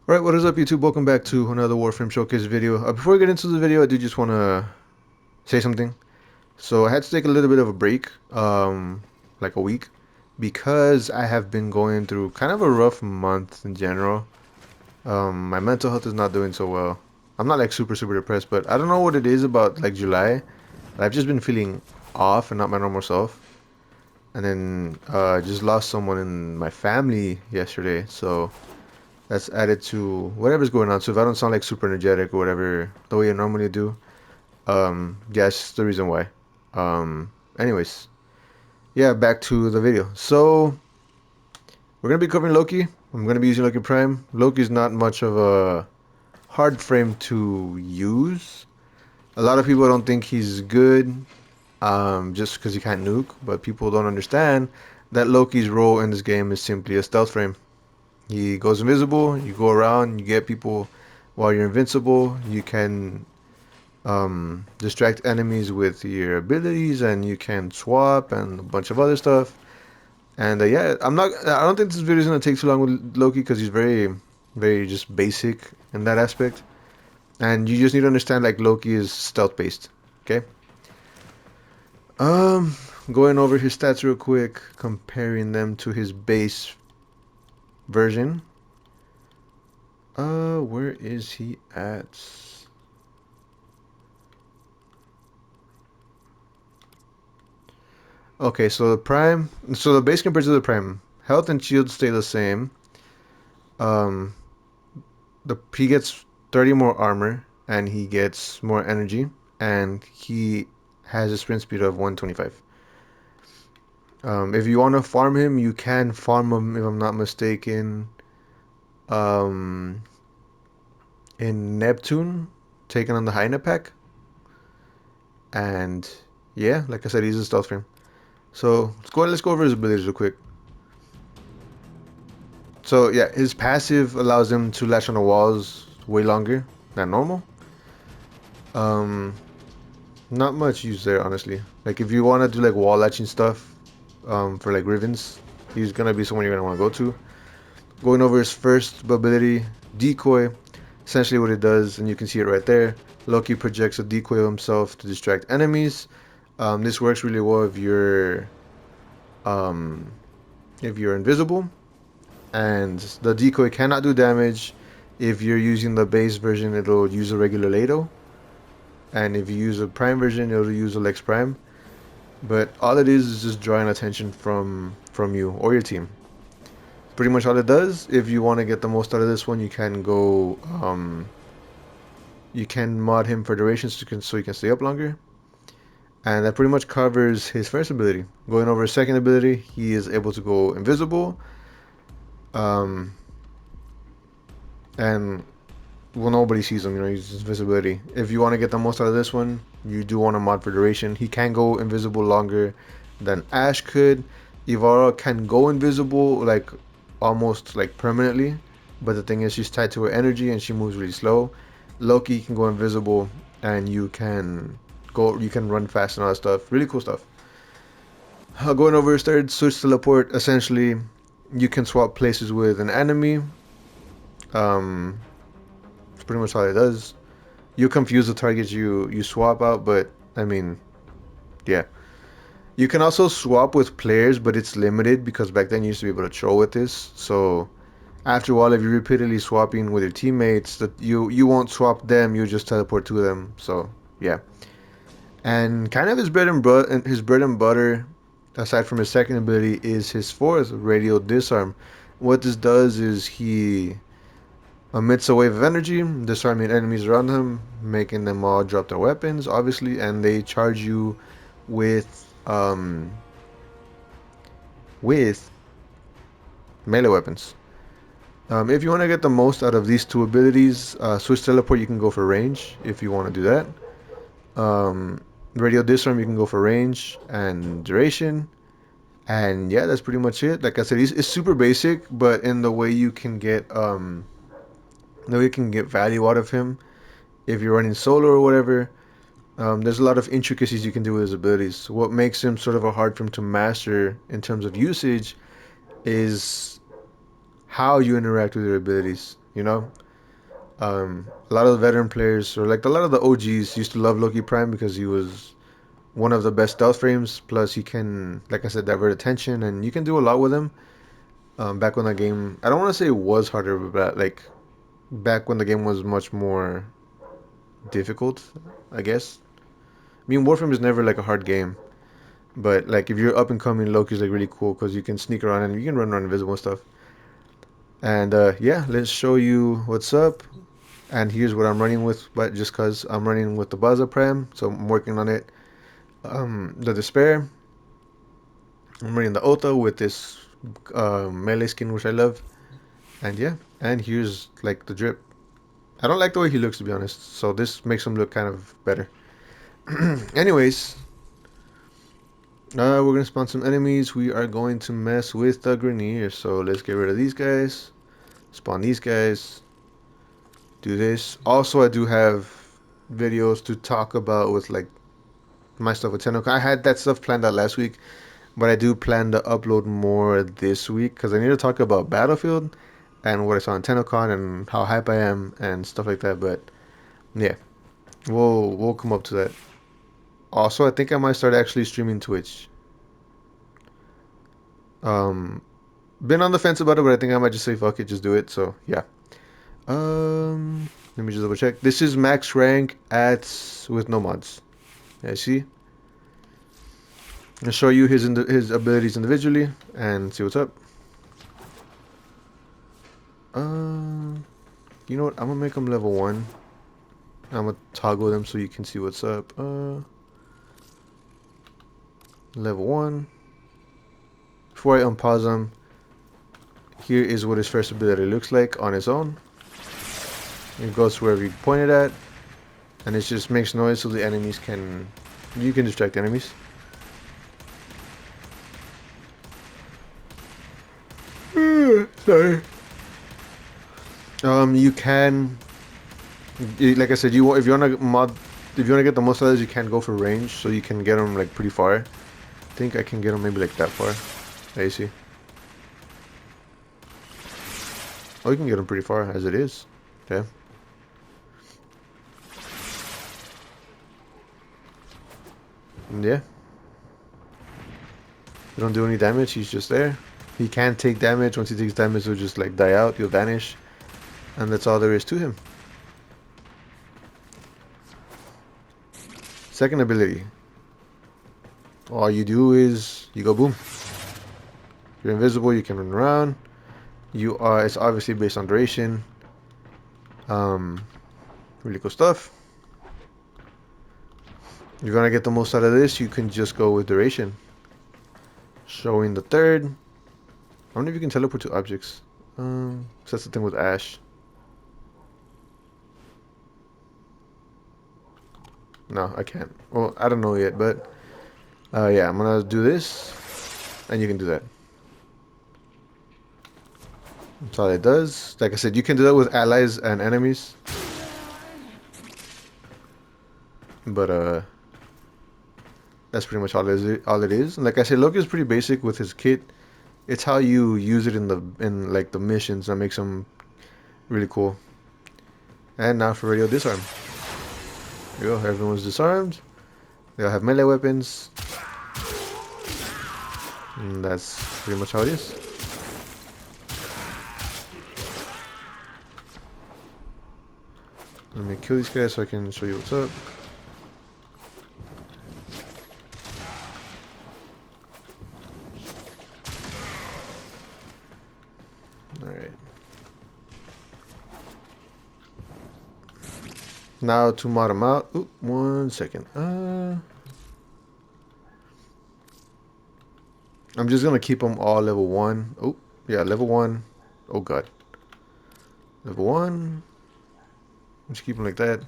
Alright, what is up YouTube? Welcome back to another Warframe Showcase video. Before we get into the video, I do just want to say something. So I had to take a little bit of a break, like a week, because I have been going through kind of a rough month in general. My mental health is not doing so well. I'm not like super depressed, but I don't know what it is about like July. I've just been feeling off and not my normal self. And then just lost someone in my family yesterday, so that's added to whatever's going on. So if I don't sound like super energetic or whatever the way I normally do, yeah, that's the reason why. Anyways, yeah, back to the video. So we're gonna be covering Loki. I'm gonna be using Loki Prime. Loki's not much of a hard frame to use. A lot of people don't think he's good, just because he can't nuke. But people don't understand that Loki's role in this game is simply a stealth frame. He goes invisible. You go around. You get people while you're invincible. You can distract enemies with your abilities, and you can swap and a bunch of other stuff. And yeah, I'm not. I don't think this video is gonna take too long with Loki because he's very just basic in that aspect. And you just need to understand like Loki is stealth based. Okay. Um, Going over his stats real quick, comparing them to his base version. Where is he at? Okay, so the base compared to the prime, health and shield stay the same. Um, he gets 30 more armor and he gets more energy, and he has a sprint speed of 125. If you want to farm him, you can farm him if I'm not mistaken. Um, in Neptune, taking on the Hyena pack, and yeah, like I said, he's a stealth frame. So let's go over his abilities real quick. So yeah, his passive allows him to latch on the walls way longer than normal. Um, Not much use there, honestly. Like if you want to do like wall latching stuff, for like Rivens, he's gonna be someone you're gonna want to go to. Going over his first ability, decoy. Essentially, what it does, and you can see it right there. Loki projects a decoy of himself to distract enemies. This works really well um, if you're invisible, and the decoy cannot do damage. If you're using the base version, it'll use a regular Lado, and if you use a Prime version, it'll use a Lex Prime. But all it is just drawing attention from you or your team. Pretty much all it does. If you want to get the most out of this one, you can go. You can mod him for duration so you can stay up longer. And that pretty much covers his first ability. Going over his second ability, he is able to go invisible. Um, and well, nobody sees him. You know, he's invisibility. If you want to get the most out of this one, you do want to mod for duration. He can go invisible longer than Ash could. Ivara can go invisible like almost like permanently, but the thing is she's tied to her energy and she moves really slow. Loki can go invisible, and you can run fast and all that stuff. Really cool stuff. Going over his third switch teleport, essentially you can swap places with an enemy. Um, it's pretty much all it does. You confuse the targets you swap out, but I mean, yeah. You can also swap with players, but it's limited because back then you used to be able to troll with this. So after a while, if you're repeatedly swapping with your teammates, that you won't swap them, you just teleport to them. So yeah. And kind of his bread and butter, aside from his second ability, is his fourth radial disarm. What this does is he emits a wave of energy, disarming enemies around him, making them all drop their weapons, obviously, and they charge you with with melee weapons. If you want to get the most out of these two abilities, switch teleport, you can go for range if you want to do that. Radial disarm, you can go for range and duration. And yeah, that's pretty much it. Like I said, it's super basic, but in the way you can get value out of him if you're running solo or whatever. There's a lot of intricacies you can do with his abilities. What makes him sort of a hard for him to master in terms of usage is how you interact with your abilities. you know. A lot of the veteran players, or like a lot of the OGs, used to love Loki Prime because he was one of the best stealth frames. Plus, he can, like I said, divert attention, and you can do a lot with him. Back when the game, I don't want to say it was harder, but like back when the game was much more difficult, I guess. I mean, Warframe is never like a hard game, but like if you're up and coming, Loki's like really cool because you can sneak around and you can run around invisible and stuff. And yeah, let's show you what's up. And here's what I'm running with, but just cause I'm running with the Baza Prem, so I'm working on it. The Despair. I'm running the Ota with this melee skin, which I love. And yeah, and here's like the drip. I don't like the way he looks, to be honest, so this makes him look kind of better. Anyways, we're gonna spawn some enemies. We are going to mess with the Grenier, so let's get rid of these guys. Spawn these guys. Do this. Also, I do have videos to talk about with like my stuff with Tenno. I had that stuff planned out last week, but I do plan to upload more this week because I need to talk about Battlefield and what I saw on TennoCon and how hype I am and stuff like that. But yeah, we'll come up to that. Also, I think I might start actually streaming Twitch. Um, been on the fence about it, but I think I might just say fuck it, just do it. So yeah. Let me just double check. This is max rank at with no mods. Yeah, see. I'll show you his abilities individually and see what's up. Uh, you know what? I'm gonna make them level 1. I'm gonna toggle them so you can see what's up. Level 1. Before I unpause them, here is what his first ability looks like on its own. It goes wherever you point it at, and it just makes noise so the enemies can... You can distract enemies. Sorry. You can... Like I said, if you wanna mod... If you wanna get the most out of this, you can go for range, so you can get them like pretty far. I think I can get them maybe like that far. There you see. Oh, you can get them pretty far as it is. Yeah. And yeah. You don't do any damage, he's just there. He can't take damage. Once he takes damage, he'll just like die out, he'll vanish. And that's all there is to him. Second ability. All you do is you go boom. You're invisible, you can run around. You are, it's obviously based on duration. Really cool stuff. If you want to get the most out of this, you can just go with duration. Showing the third. I wonder if you can teleport to objects. So that's the thing with Ash. No, I can't. Well, I don't know yet, but yeah, I'm gonna do this, and you can do that. That's all it does. Like I said, you can do that with allies and enemies. But that's pretty much all it is. And like I said, Loki is pretty basic with his kit. It's how you use it in like the missions that makes him really cool. And now for radio disarm. There you go, everyone's disarmed. They all have melee weapons. And that's pretty much how it is. Let me kill these guys so I can show you what's up. Alright. Now to mod them out. Oop, 1 second. I'm just gonna keep them all level 1. Oh, yeah, level 1. Oh god. Level 1. Just keep them like that.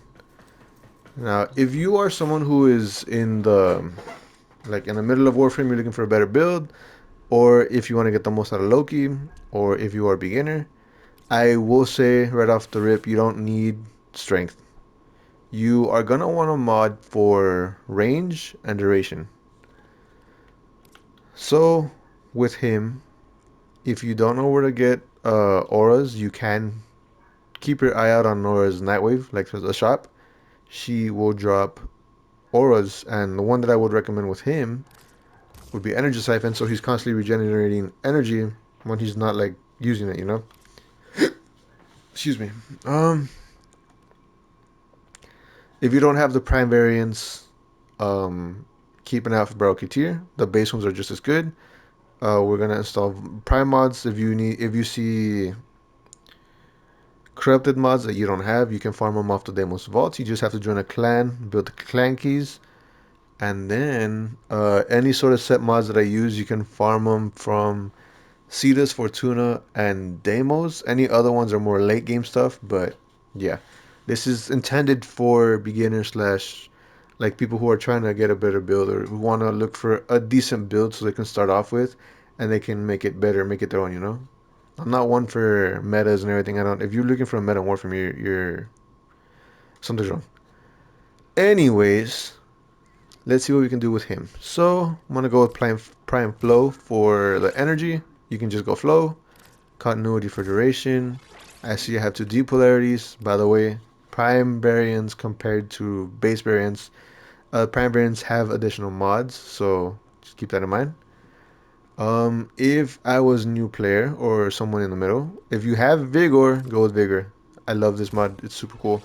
Now, if you are someone who is in the middle of Warframe, you're looking for a better build, or if you want to get the most out of Loki, or if you are a beginner, I will say right off the rip, you don't need strength. You are gonna want to mod for range and duration. So, with him, if you don't know where to get auras, you can keep your eye out on Nora's Nightwave, like the shop. She will drop auras, and the one that I would recommend with him would be Energy Siphon, so he's constantly regenerating energy when he's not like using it, you know? Excuse me. Um, if you don't have the Prime variants, keep an eye out for Barrel The base ones are just as good. We're gonna install Prime mods. If you see corrupted mods that you don't have, you can farm them off the Deimos Vault. You just have to join a clan, build the clan keys, and then any sort of set mods that I use, you can farm them from Cetus, Fortuna, and Deimos. Any other ones are more late game stuff, but yeah, this is intended for beginners slash like people who are trying to get a better build or who want to look for a decent build so they can start off with and they can make it better, make it their own, you know? I'm not one for metas and everything. I don't. If you're looking for a meta Warframe, you're something's wrong. Anyways, let's see what we can do with him. So I'm gonna go with Prime Flow for the energy. You can just go Flow. Continuity for duration. I see I have two D polarities. By the way, Prime variants compared to base variants. Prime variants have additional mods, so just keep that in mind. If I was a new player or someone in the middle, if you have Vigor, go with Vigor. I love this mod. It's super cool.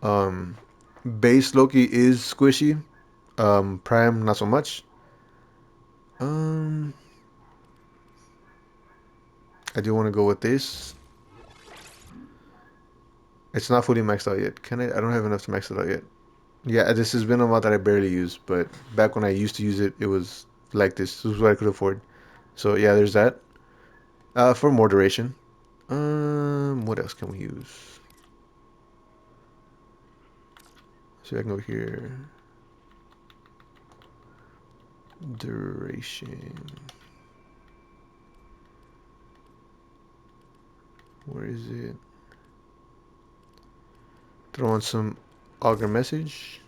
Um, Base Loki is squishy. Prime not so much. Um, I do want to go with this. It's not fully maxed out yet. Can I? I don't have enough to max it out yet. Yeah, this has been a mod that I barely use, but back when I used to use it, it was like this. This was what I could afford. So yeah, there's that. For more duration. What else can we use? So I can go here. Duration. Where is it? Throw on some auger message.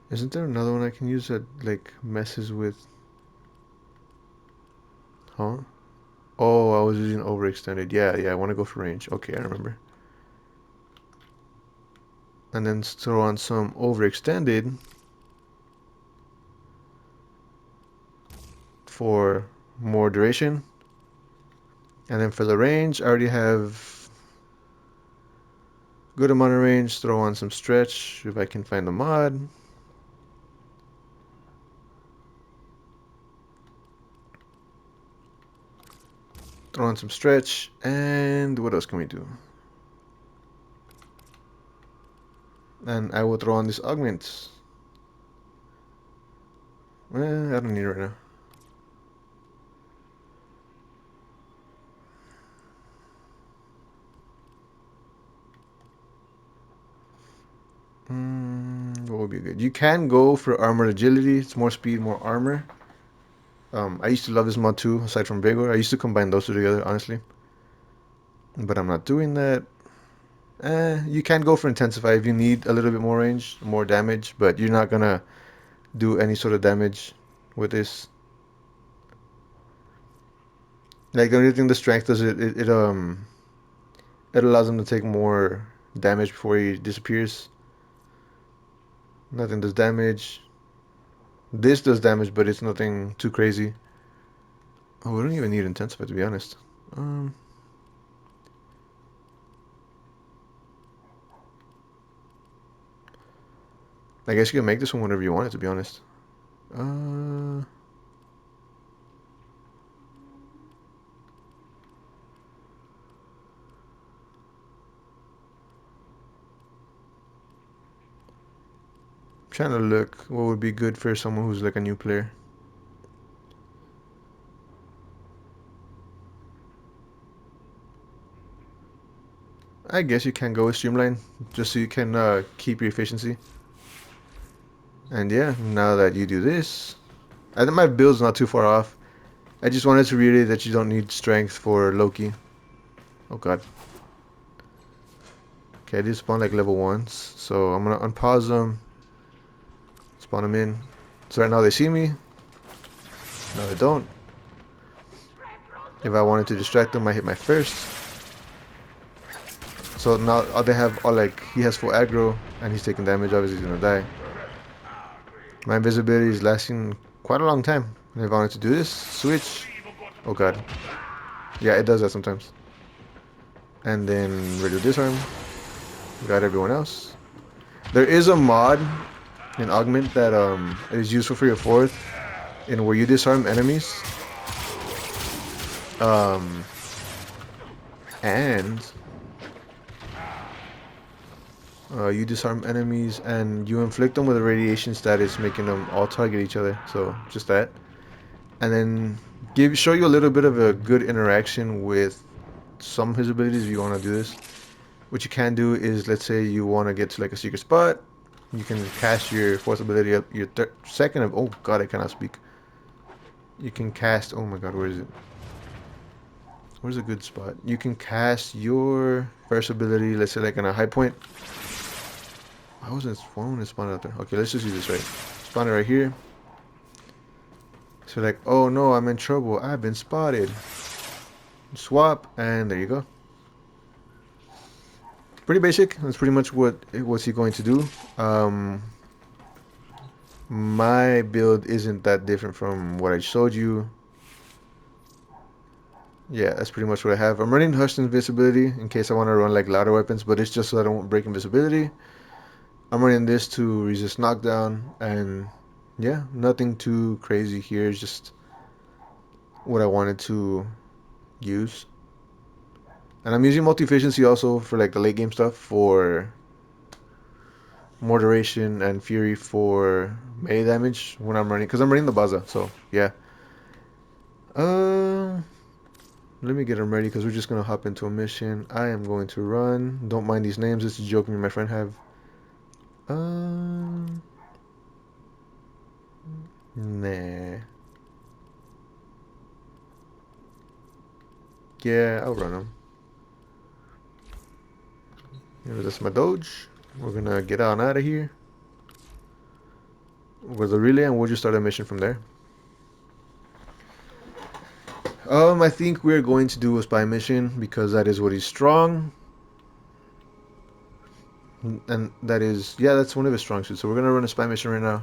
Isn't there another one I can use that like messes with? Huh? Oh, I was using overextended. Yeah, yeah. I want to go for range. Okay, I remember. And then throw on some overextended for more duration. And then for the range, I already have good amount of range. Throw on some stretch if I can find the mod. Throw on some stretch. And what else can we do? And I will throw on this augment. I don't need it right now. What would be good? You can go for armored agility. It's more speed, more armor. I used to love this mod too, aside from Vigor. I used to combine those two together, honestly. But I'm not doing that. You can go for Intensify if you need a little bit more range, more damage, but you're not gonna do any sort of damage with this. Like the only thing the strength does, it allows him to take more damage before he disappears. Nothing does damage. This does damage, but it's nothing too crazy. Oh, we don't even need Intensify to be honest. Um, I guess you can make this one whenever you want it to be honest. Uh, Trying to look what would be good for someone who's like a new player. I guess you can go with Streamline just so you can keep your efficiency. And yeah, now that you do this, I think my build's not too far off. I just wanted to reiterate that you don't need strength for Loki. Oh god. Okay, I did spawn like level 1s, so I'm gonna unpause them. Spawn them in. So right now they see me. No, they don't. If I wanted to distract them, I hit my first. So now they have all like, he has full aggro and he's taking damage. Obviously he's gonna die. My invisibility is lasting quite a long time. And if I wanted to do this, switch. Oh god. Yeah, it does that sometimes. And then radio disarm. Got everyone else. There is a mod in Augment that is useful for your fourth, in where you disarm enemies. And you disarm enemies and you inflict them with a radiation status, making them all target each other. So just that, and then show you a little bit of a good interaction with some of his abilities. If you want to do this, what you can do is, let's say you want to get to like a secret spot, you can cast your fourth ability up, your second of, oh god, I cannot speak. You can cast, oh my god, where is it? Where's a good spot? You can cast your first ability, let's say like on a high point. Why wasn't it spawned out there? Okay, let's just use this right. Spawn it right here. So like, oh no, I'm in trouble. I've been spotted. Swap, and there you go. Pretty basic. That's pretty much what's he going to do. My build isn't that different from what I showed you. Yeah, that's pretty much what I have. I'm running Hushed Invisibility in case I want to run like louder weapons, but it's just so I don't break invisibility. I'm running this to resist knockdown, and yeah, nothing too crazy here. It's just what I wanted to use. And I'm using multi-efficiency also for like the late game stuff, for more duration, and fury for melee damage when I'm running, because I'm running the Baza. So yeah. Let me get him ready because we're just gonna hop into a mission. I am going to run. Don't mind these names. This is a joke me and my friend have. Nah. Yeah, I'll run him. Here, that's my Doge. We're gonna get on out of here with the relay, and we'll just start a mission from there. I think we're going to do a spy mission because that is what he's strong. And that is, yeah, that's one of his strong suits. So we're gonna run a spy mission right now.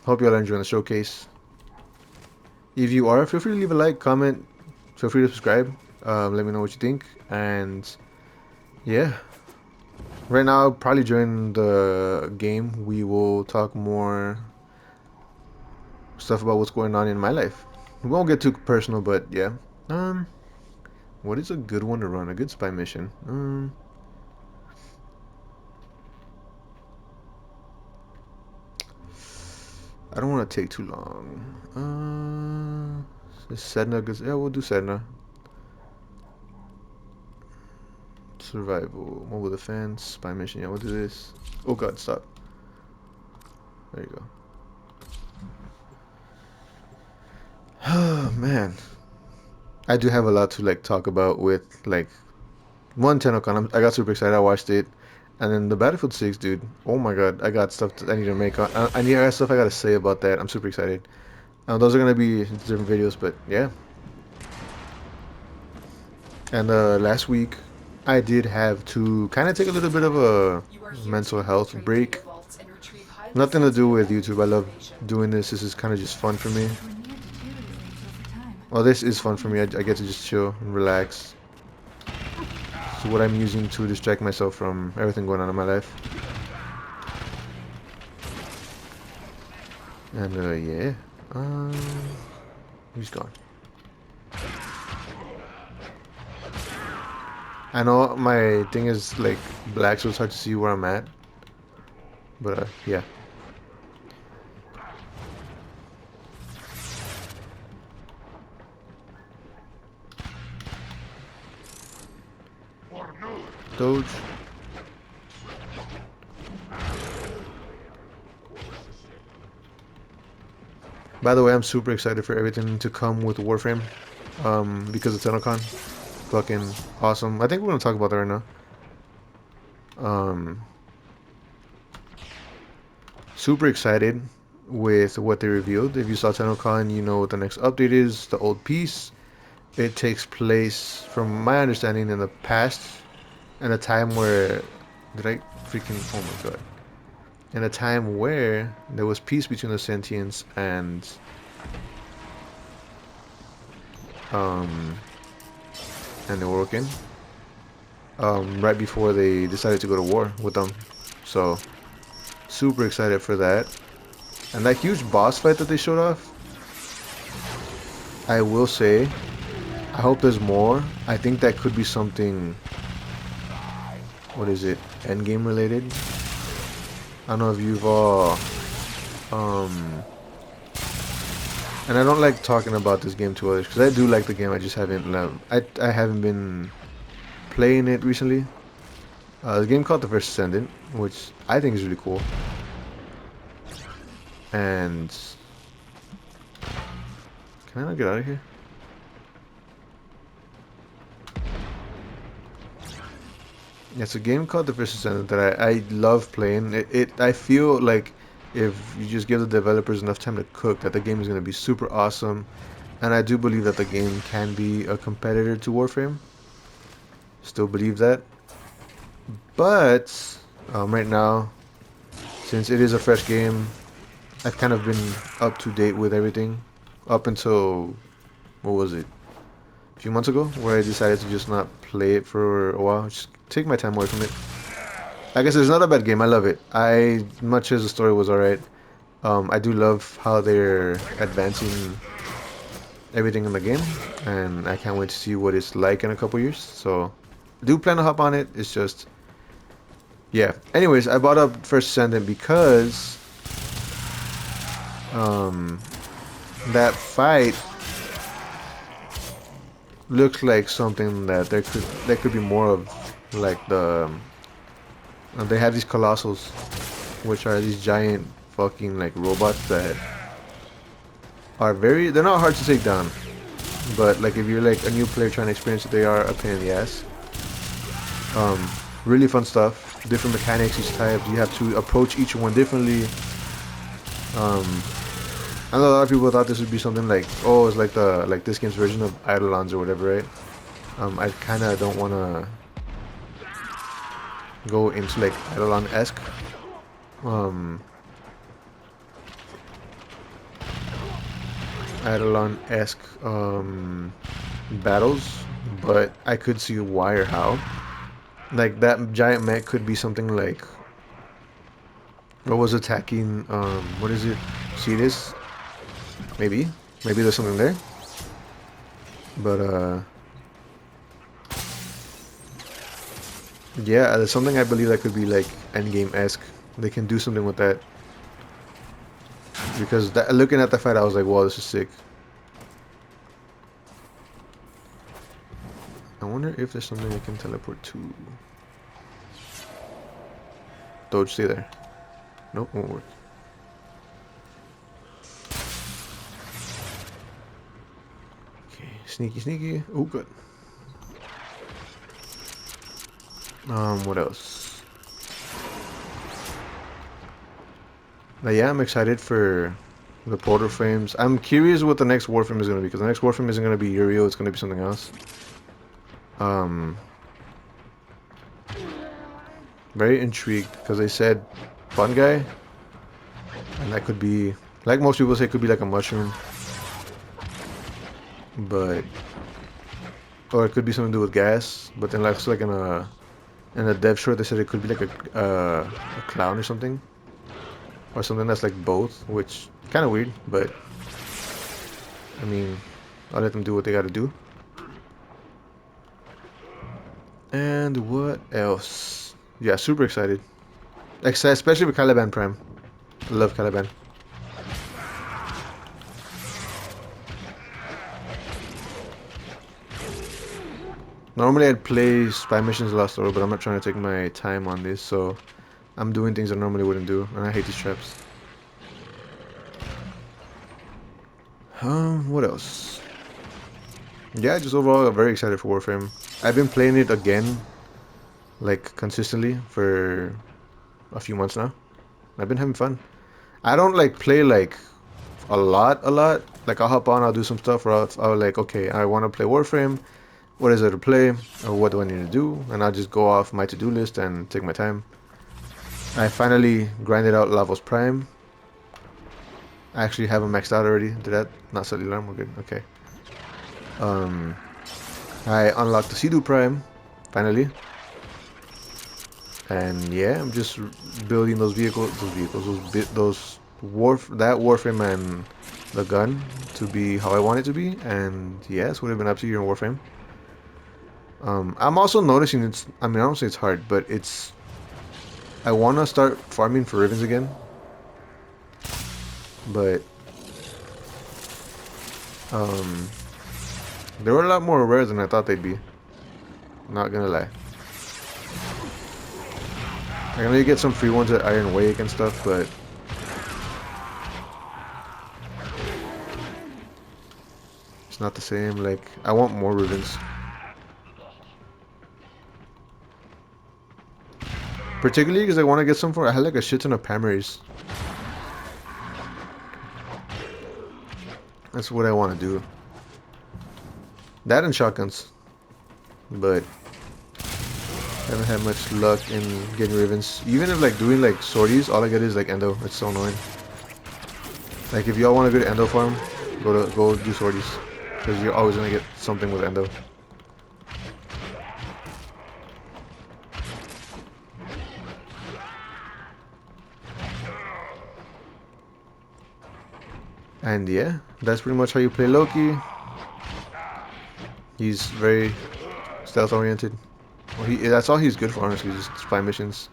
Hope you all are enjoying the showcase. If you are, feel free to leave a like, comment, feel free to subscribe. Let me know what you think. And yeah, right now, probably during the game, we will talk more stuff about what's going on in my life. We won't get too personal, but yeah. What is a good one to run? A good spy mission. I don't want to take too long. Is Sedna good? Yeah, we'll do Sedna. Survival, mobile defense, spy mission. Yeah, we'll do this. Oh god, stop. There you go. Oh man, I do have a lot to like talk about with like one Tennokan. I got super excited. I watched it, and then the Battlefield 6, dude. Oh my god, I got stuff I need to make. I got stuff I gotta say about that. I'm super excited. Those are gonna be different videos, but yeah. And last week, I did have to kind of take a little bit of a mental health break. Nothing to do with YouTube. I love doing this. This is kind of just fun for me. Well, this is fun for me. I get to just chill and relax. So what I'm using to distract myself from everything going on in my life. And yeah. He's gone. I know my thing is like black, so it's hard to see where I'm at. But yeah. Doge. By the way, I'm super excited for everything to come with Warframe. Because of TennoCon. Fucking awesome. I think we're gonna talk about that right now. Super excited with what they revealed. If you saw TennoCon, you know what the next update is. The old piece. It takes place, from my understanding, in the past, in a time where did I freaking oh my god. In a time where there was peace between the sentients um and the Working. Right before they decided to go to war with them. So super excited for that. And that huge boss fight that they showed off, I will say, I hope there's more. I think that could be something, what is it, endgame related? I don't know if you've all, um, and I don't like talking about this game to others, because I do like the game, I just haven't, I haven't been playing it recently. The game called The First Ascendant, which I think is really cool. And, can I not get out of here? It's a game called The First Ascendant that I love playing. I feel like if you just give the developers enough time to cook, that the game is going to be super awesome. And I do believe that the game can be a competitor to Warframe. Still believe that. But right now, since it is a fresh game, I've kind of been up to date with everything. Up until, what was it? A few months ago, where I decided to just not play it for a while. Just take my time away from it. I guess it's not a bad game. I love it. Much as the story was alright, I do love how they're advancing everything in the game, and I can't wait to see what it's like in a couple years. So, I do plan to hop on it. It's just, yeah. Anyways, I bought up First Ascendant because um, that fight looks like something that there could be more of, like they have these colossals, which are these giant fucking like robots that are they're not hard to take down, but like if you're like a new player trying to experience it, they are a pain in the ass. Really fun stuff, different mechanics each type. You have to approach each one differently. I know a lot of people thought this would be something like, oh, it's like this game's version of Eidolons or whatever, right? I kind of don't want to go into like Eidolon-esque. Eidolon-esque battles, but I could see why or how. Like that giant mech could be something like what was attacking what is it? Cetus? Maybe. Maybe there's something there. But yeah, there's something I believe that could be like endgame-esque. They can do something with that. Because looking at the fight, I was like, wow, this is sick. I wonder if there's something I can teleport to. Doge, stay there. Nope, won't work. Okay, sneaky, sneaky. Oh, good. What else? But yeah, I'm excited for the portal frames. I'm curious what the next Warframe is going to be, because the next Warframe isn't going to be Uriel, it's going to be something else. Very intrigued, because they said fun guy, and that could be, like most people say, it could be like a mushroom. But, or it could be something to do with gas, but then like, in a dev short, they said it could be like a clown or something. Or something that's like both, which kind of weird, but I mean, I'll let them do what they gotta do. And what else? Yeah, super excited. Especially with Caliban Prime. I love Caliban. Normally I'd play Spy Missions Lost Order, but I'm not trying to take my time on this, so I'm doing things I normally wouldn't do, and I hate these traps. What else? Yeah, just overall, I'm very excited for Warframe. I've been playing it again, like consistently for a few months now. I've been having fun. I don't like play like a lot. Like I'll hop on, I'll do some stuff, or I'll like, okay, I want to play Warframe. What is there to play, or what do I need to do? And I'll just go off my to-do list and take my time. I finally grinded out Lavos Prime. I actually have him maxed out already. Did that not set the alarm? We're good. Okay. Um, I unlocked the Sea-Doo Prime finally, and yeah, I'm just building those vehicles, that Warframe and the gun to be how I want it to be. And yeah, that's what I've been up to here in Warframe. I'm also noticing I mean, I don't say it's hard, but I want to start farming for ribbons again, but um, they were a lot more rare than I thought they'd be. Not gonna lie. I know you get some free ones at Iron Wake and stuff, but it's not the same. Like, I want more ribbons. Particularly because I want to get some for. I had like a shit ton of Pamaries. That's what I want to do. That and shotguns. But I haven't had much luck in getting ribbons. Even if like doing like sorties, all I get is like endo. It's so annoying. Like if y'all want a good endo farm, go do sorties. Because you're always gonna get something with endo. And yeah, that's pretty much how you play Loki. He's very stealth oriented. Well, that's all he's good for, honestly, just spy missions.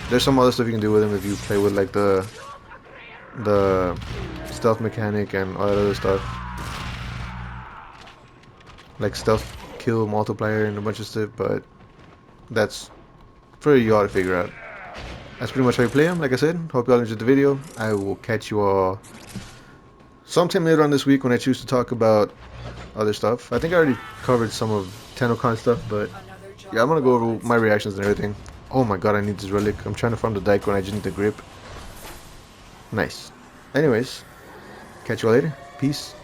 There's some other stuff you can do with him if you play with like the stealth mechanic and all that other stuff. Like stealth kill multiplier and a bunch of stuff, but that's for you all to figure out. That's pretty much how you play him, like I said. Hope you all enjoyed the video. I will catch you all sometime later on this week when I choose to talk about other stuff. I think I already covered some of TennoCon stuff, but yeah, I'm gonna go over my reactions and everything. Oh my god, I need this relic. I'm trying to farm the dike when I just need the grip. Nice. Anyways, catch you all later. Peace.